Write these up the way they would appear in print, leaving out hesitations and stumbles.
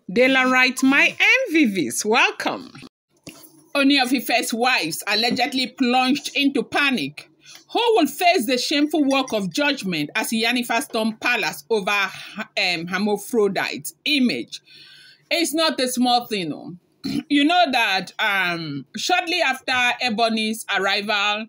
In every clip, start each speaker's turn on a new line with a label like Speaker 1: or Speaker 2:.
Speaker 1: Dela writes, my MVVs, welcome. Ooni of Ife's wives allegedly plunged into panic. Who will face the shameful work of judgment as Iyanifa stormed palace over Hermaphrodites image? It's not a small thing, no. You know that shortly after Ebony's arrival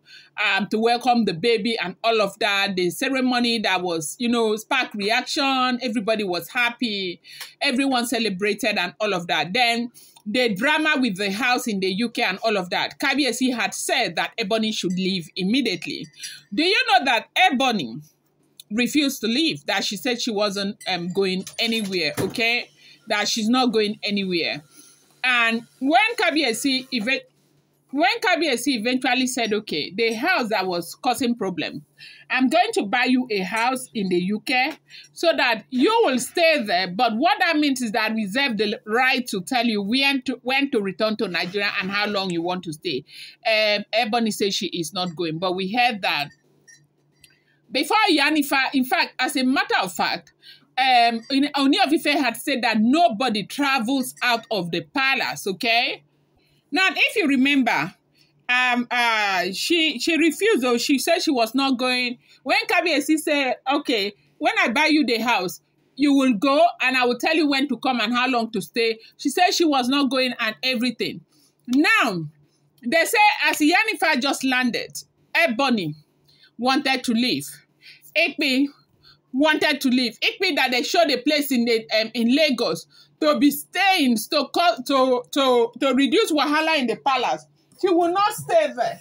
Speaker 1: to welcome the baby and all of that, the ceremony that was, sparked reaction, everybody was happy, everyone celebrated and all of that. Then the drama with the house in the UK and all of that, Kabiyesi had said that Ebony should leave immediately. Do you know that Ebony refused to leave, that she said she wasn't going anywhere, okay? That she's not going anywhere. And when Kabiyesi eventually said, okay, the house that was causing problem, I'm going to buy you a house in the UK so that you will stay there. But what that means is that I reserve the right to tell you when to return to Nigeria and how long you want to stay. Ebony says she is not going. But we heard that before Iyanifa, in fact, as a matter of fact, Ooni of Ife had said that nobody travels out of the palace, okay? Now, if you remember, she refused, though. She said she was not going. When Kabiyesi said, okay, when I buy you the house, you will go and I will tell you when to come and how long to stay. She said she was not going and everything. Now, they say as Iyanifa just landed, Ebony wanted to leave. Ikpe wanted to leave. Ikpe that they showed a place in Lagos to be staying, to reduce wahala in the palace. She will not stay there.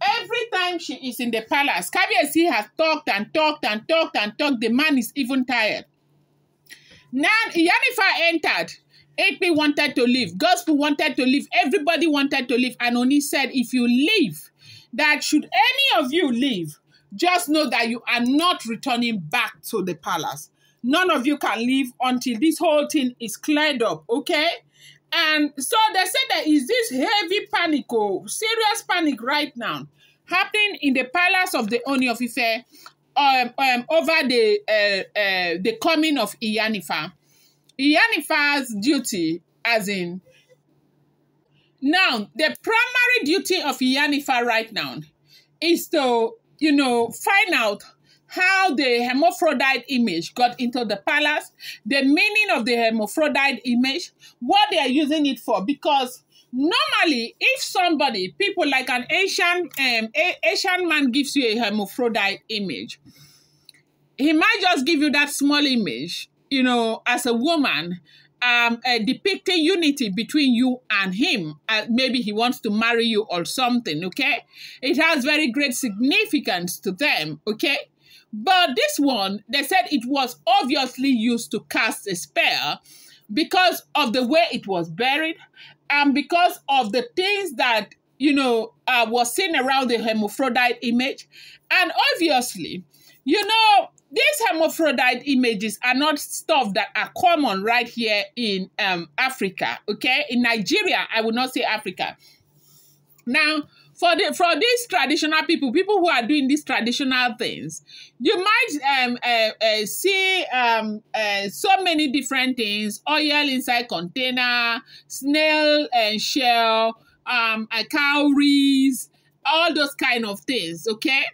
Speaker 1: Every time she is in the palace, Kabiyesi has talked and talked and talked and talked. The man is even tired. Now, Iyanifa entered. Ikpe wanted to leave. Gospel wanted to leave. Everybody wanted to leave. And Ooni said, if you leave, that should any of you leave, just know that you are not returning back to the palace. None of you can leave until this whole thing is cleared up, okay? And so they said that is this heavy panic, serious panic right now, happening in the palace of the Ooni of Ife over the coming of Iyanifa. Iyanifa's duty, as in, now, the primary duty of Iyanifa right now is to, find out how the hermaphrodite image got into the palace, the meaning of the hermaphrodite image, what they are using it for. Because normally, if somebody, people like an Asian man gives you a hermaphrodite image, he might just give you that small image, as a woman, depicting unity between you and him. Maybe he wants to marry you or something, okay? It has very great significance to them, okay? But this one, they said it was obviously used to cast a spell because of the way it was buried and because of the things that, was seen around the hermaphrodite image. And obviously, these hermaphrodite images are not stuff that are common right here in Africa, okay? In Nigeria, I would not say Africa. Now, for these traditional people who are doing these traditional things, you might see so many different things: oil inside container, snail and shell, cowries, all those kind of things, okay?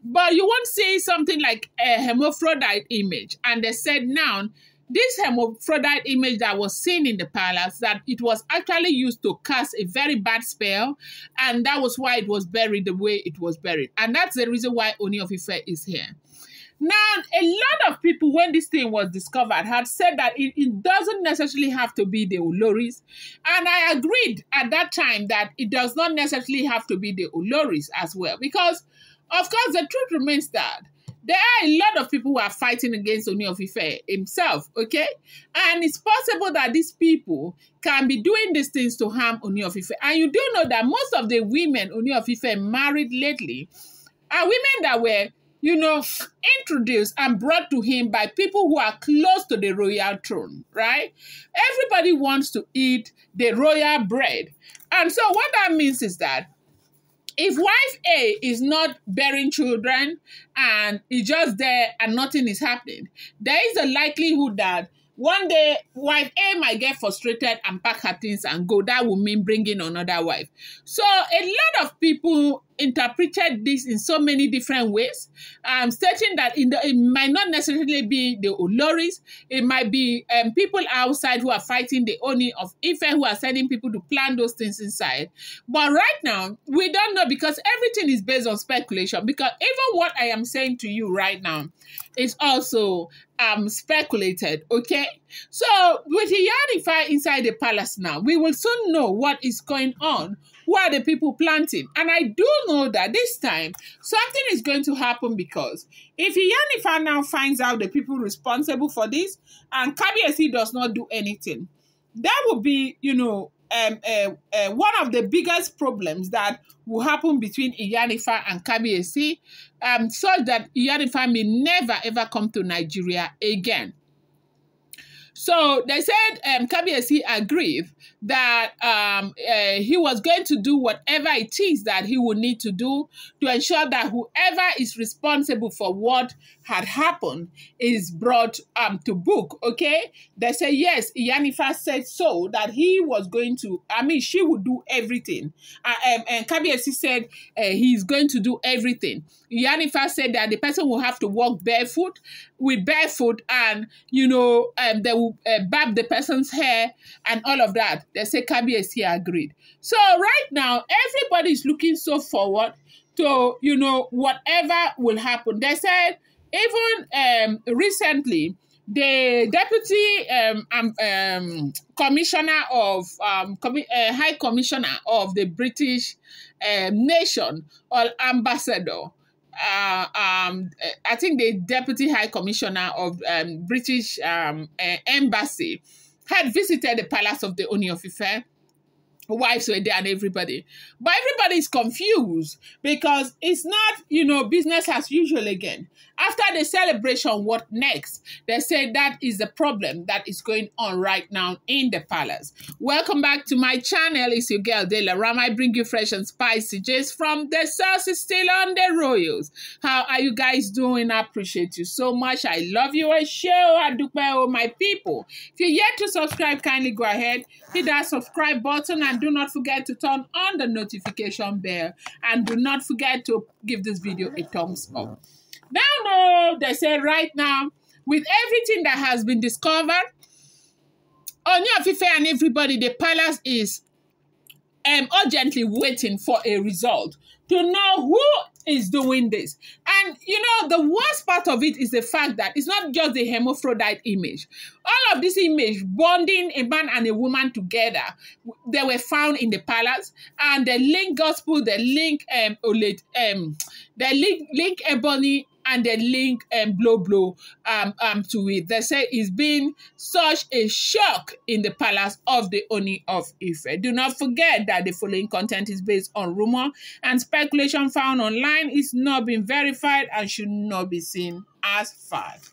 Speaker 1: But you won't see something like a hermaphrodite image. And they said now, this hermaphrodite image that was seen in the palace, that it was actually used to cast a very bad spell. And that was why it was buried the way it was buried. And that's the reason why Ooni of Ife is here. Now, a lot of people, when this thing was discovered, had said that it doesn't necessarily have to be the Oloris. And I agreed at that time that it does not necessarily have to be the Oloris as well. Because, of course, the truth remains that there are a lot of people who are fighting against Ooni of Ife himself, okay? And it's possible that these people can be doing these things to harm Ooni of Ife. And you do know that most of the women Ooni of Ife married lately are women that were, introduced and brought to him by people who are close to the royal throne, right? Everybody wants to eat the royal bread. And so what that means is that if wife A is not bearing children and is just there and nothing is happening, there is a likelihood that One day, wife A might get frustrated and pack her things and go. That will mean bringing another wife. So a lot of people interpreted this in so many different ways, stating that it might not necessarily be the Oloris. It might be people outside who are fighting the Ooni of Ife, who are sending people to plan those things inside. But right now, we don't know, because everything is based on speculation. Because even what I am saying to you right now is also speculated, okay? So with Iyanifa inside the palace now, we will soon know what is going on. Who are the people planting? And I do know that this time something is going to happen, because if Iyanifa now finds out the people responsible for this and Kabiyesi does not do anything, that will be, you know, one of the biggest problems that will happen between Iyanifa and Kabiyesi, such that Iyanifa may never ever come to Nigeria again. So they said Kabiyesi agreed that he was going to do whatever it is that he would need to do to ensure that whoever is responsible for what had happened is brought to book, okay? They say, yes, Iyanifa said so, that he was going to, she would do everything. And Kabiyesi said he's going to do everything. Iyanifa said that the person will have to walk barefoot, and, you know, they will barb the person's hair and all of that. They say Kabiyesi agreed. So right now, everybody is looking so forward to, you know, whatever will happen. They said even recently, the deputy commissioner of high commissioner of the British nation, or ambassador, I think the deputy high commissioner of British embassy had visited the palace of the Ooni of Ife. Wives were there and everybody. But everybody is confused, because it's not, you know, business as usual again. After the celebration, what next? They say that is the problem that is going on right now in the palace. Welcome back to my channel. It's your girl, Dela Ram. I bring you fresh and spicy just from the sauce is still on the royals. How are you guys doing? I appreciate you so much. I love you. I show Adupe, my people. If you're yet to subscribe, kindly go ahead, hit that subscribe button, and do not forget to turn on the notification bell, and do not forget to give this video a thumbs up. Now, they say right now, with everything that has been discovered, Ooni of Ife and everybody, the palace is urgently waiting for a result to know who is doing this. And, you know, the worst part of it is the fact that it's not just the Hermaphrodite image. All of this image bonding a man and a woman together, they were found in the palace, and the link gospel, the link link Ebony, and the link blow to it. They say it's been such a shock in the palace of the Ooni of Ife. Do not forget that the following content is based on rumor and speculation found online, is not been verified and should not be seen as fact.